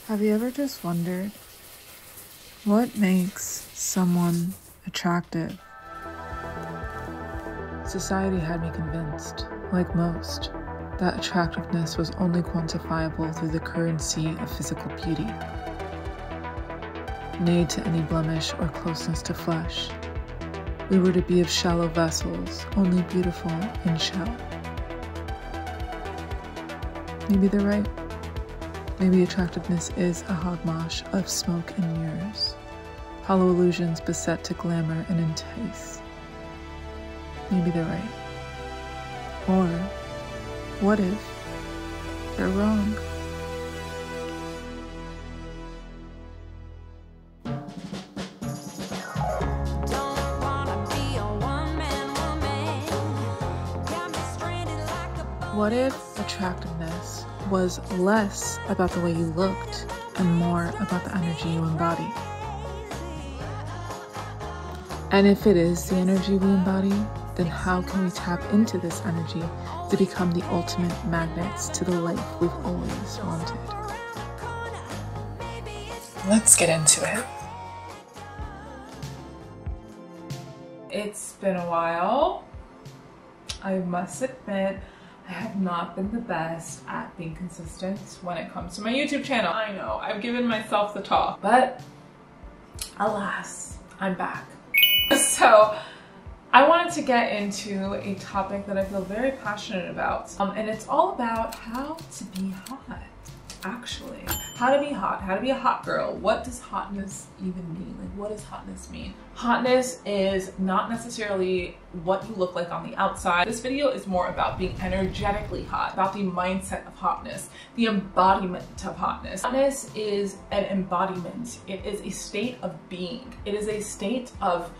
Have you ever just wondered what makes someone attractive? Society had me convinced, like most, that attractiveness was only quantifiable through the currency of physical beauty, made to any blemish or closeness to flesh. We were to be of shallow vessels, only beautiful in shell. Maybe they're right. Maybe attractiveness is a hogwash of smoke and mirrors, hollow illusions beset to glamour and entice. Maybe they're right. Or, what if they're wrong? What if attractiveness was less about the way you looked and more about the energy you embody? And if it is the energy we embody, then how can we tap into this energy to become the ultimate magnets to the life we've always wanted? Let's get into it. It's been a while. I must admit, I have not been the best at being consistent when it comes to my YouTube channel. I know, I've given myself the talk, but alas, I'm back. So I wanted to get into a topic that I feel very passionate about, and it's all about how to be hot. Actually, how to be hot, how to be a hot girl. What does hotness even mean? Like, what does hotness mean? Hotness is not necessarily what you look like on the outside. This video is more about being energetically hot, about the mindset of hotness, the embodiment of hotness. Hotness is an embodiment. It is a state of being. It is a state of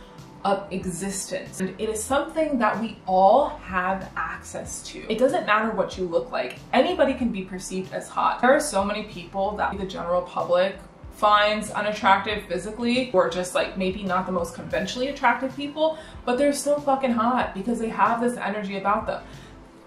existence, and it is something that we all have access to. It doesn't matter what you look like. Anybody can be perceived as hot. There are so many people that the general public finds unattractive physically, or just like maybe not the most conventionally attractive people, but they're still fucking hot because they have this energy about them.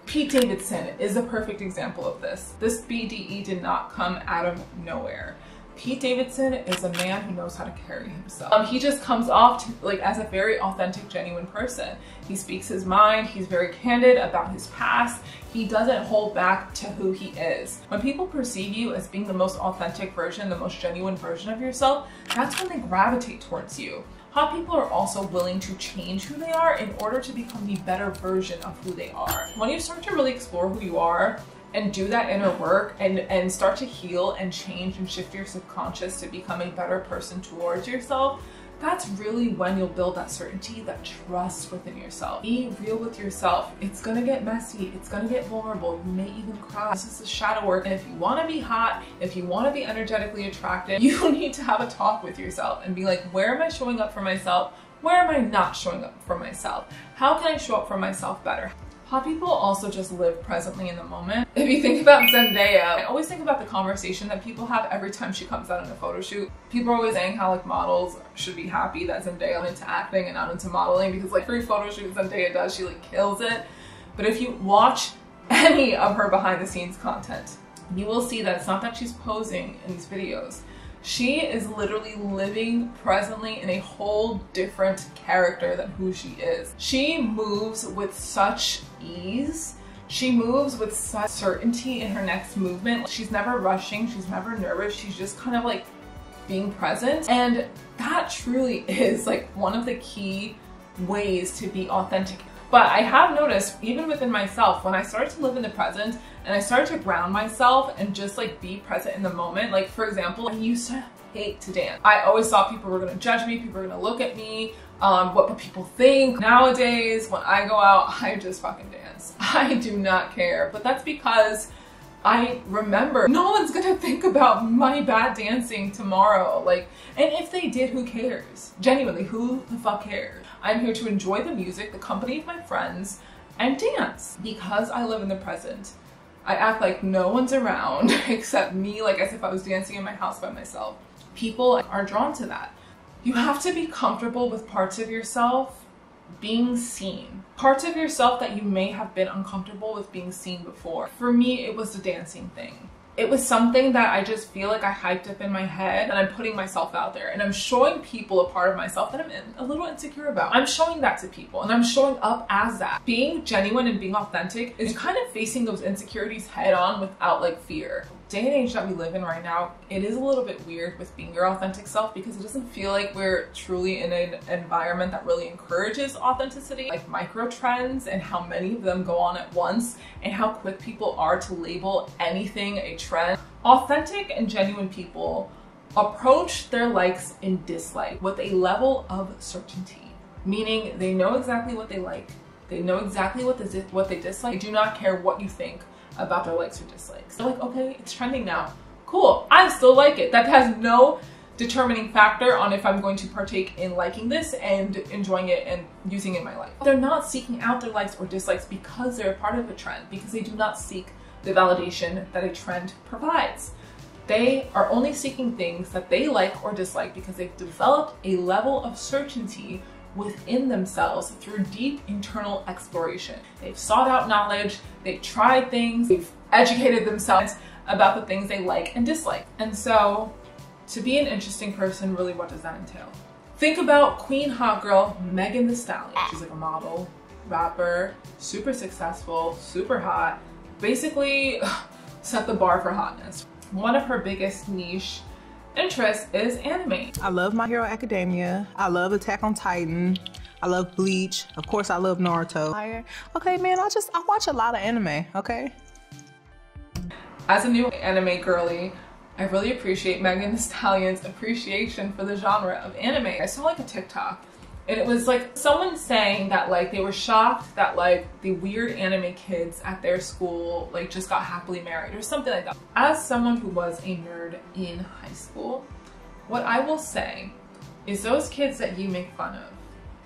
Pete Davidson is a perfect example of this. This BDE did not come out of nowhere. Pete Davidson is a man who knows how to carry himself. He just comes off as a very authentic, genuine person. He speaks his mind. He's very candid about his past. He doesn't hold back to who he is. When people perceive you as being the most authentic version, the most genuine version of yourself, that's when they gravitate towards you. Hot people are also willing to change who they are in order to become the better version of who they are. When you start to really explore who you are, and do that inner work and start to heal and change and shift your subconscious to become a better person towards yourself, that's really when you'll build that certainty, that trust within yourself. Be real with yourself. It's gonna get messy. It's gonna get vulnerable. You may even cry. This is the shadow work. And if you wanna be hot, if you wanna be energetically attractive, you need to have a talk with yourself and be like, where am I showing up for myself? Where am I not showing up for myself? How can I show up for myself better? Hot people also just live presently in the moment. If you think about Zendaya, I always think about the conversation that people have every time she comes out in a photo shoot. People are always saying how like models should be happy that Zendaya went into acting and not into modeling, because like every photo shoot Zendaya does, she like kills it. But if you watch any of her behind the scenes content, you will see that it's not that she's posing in these videos. She is literally living presently in a whole different character than who she is. She moves with such ease. She moves with such certainty in her next movement. She's never rushing, she's never nervous, she's just kind of like being present. And that truly is like one of the key ways to be authentic. But I have noticed, even within myself, when I started to live in the present and I started to ground myself and just like be present in the moment, like for example, I used to hate to dance. I always thought people were gonna judge me, people were gonna look at me, what would people think? Nowadays, when I go out, I just fucking dance. I do not care, but that's because I remember no one's gonna think about my bad dancing tomorrow. Like, and if they did, who cares? Genuinely, who the fuck cares? I'm here to enjoy the music, the company of my friends, and dance. Because I live in the present, I act like no one's around except me, like as if I was dancing in my house by myself. People are drawn to that. You have to be comfortable with parts of yourself being seen. Parts of yourself that you may have been uncomfortable with being seen before. For me, it was the dancing thing. it was something that I just feel like I hyped up in my head, and I'm putting myself out there and I'm showing people a part of myself that I'm a little insecure about. I'm showing that to people and I'm showing up as that. Being genuine and being authentic is kind of facing those insecurities head on without like fear. Day and age that we live in right now, it is a little bit weird with being your authentic self because it doesn't feel like we're truly in an environment that really encourages authenticity. Like micro trends and how many of them go on at once and how quick people are to label anything a trend. Authentic and genuine people approach their likes and dislikes with a level of certainty, meaning they know exactly what they like, they know exactly what they dislike. They do not care what you think about their likes or dislikes. They're like, okay, it's trending now. Cool, I still like it. That has no determining factor on if I'm going to partake in liking this and enjoying it and using it in my life. They're not seeking out their likes or dislikes because they're a part of a trend, because they do not seek the validation that a trend provides. They are only seeking things that they like or dislike because they've developed a level of certainty within themselves through deep internal exploration. They've sought out knowledge, they've tried things, they've educated themselves about the things they like and dislike. And so to be an interesting person, really, what does that entail? Think about Queen Hot Girl Megan Thee Stallion. She's like a model, rapper, super successful, super hot, basically set the bar for hotness. One of her biggest niche interest is anime. I love My Hero Academia. I love Attack on Titan. I love Bleach. Of course, I love Naruto. Okay, man, I watch a lot of anime, okay? As a new anime girly, I really appreciate Megan Thee Stallion's appreciation for the genre of anime. I saw like a TikTok and it was like someone saying that like they were shocked that like the weird anime kids at their school like just got happily married or something like that. As someone who was a nerd in high school, what I will say is those kids that you make fun of,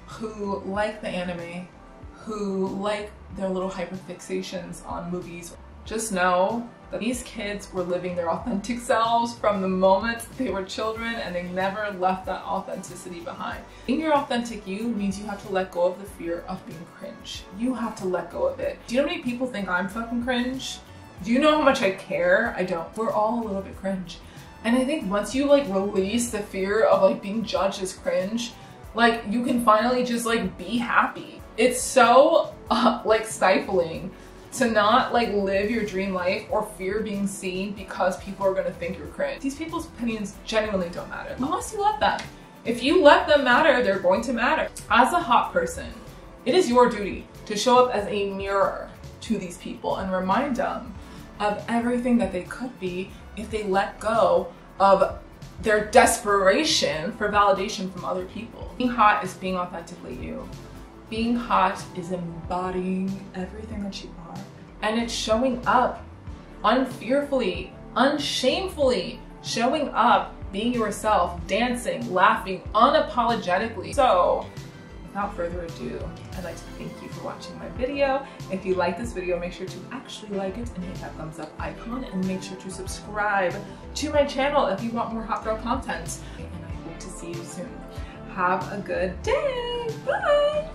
who like the anime, who like their little hyperfixations on movies, just know that these kids were living their authentic selves from the moment they were children, and they never left that authenticity behind. Being your authentic you means you have to let go of the fear of being cringe. You have to let go of it. Do you know how many people think I'm fucking cringe? Do you know how much I care? I don't. We're all a little bit cringe. And I think once you like release the fear of like being judged as cringe, like you can finally just like be happy. It's so like stifling to not like live your dream life or fear being seen because people are gonna think you're cringe. These people's opinions genuinely don't matter unless you let them. If you let them matter, they're going to matter. As a hot person, it is your duty to show up as a mirror to these people and remind them of everything that they could be if they let go of their desperation for validation from other people. Being hot is being authentically you. Being hot is embodying everything that you are. And it's showing up unfearfully, unshamefully, showing up, being yourself, dancing, laughing, unapologetically. So, without further ado, I'd like to thank you for watching my video. If you like this video, make sure to actually like it and hit that thumbs up icon, and make sure to subscribe to my channel if you want more hot girl content. And I hope to see you soon. Have a good day. Bye.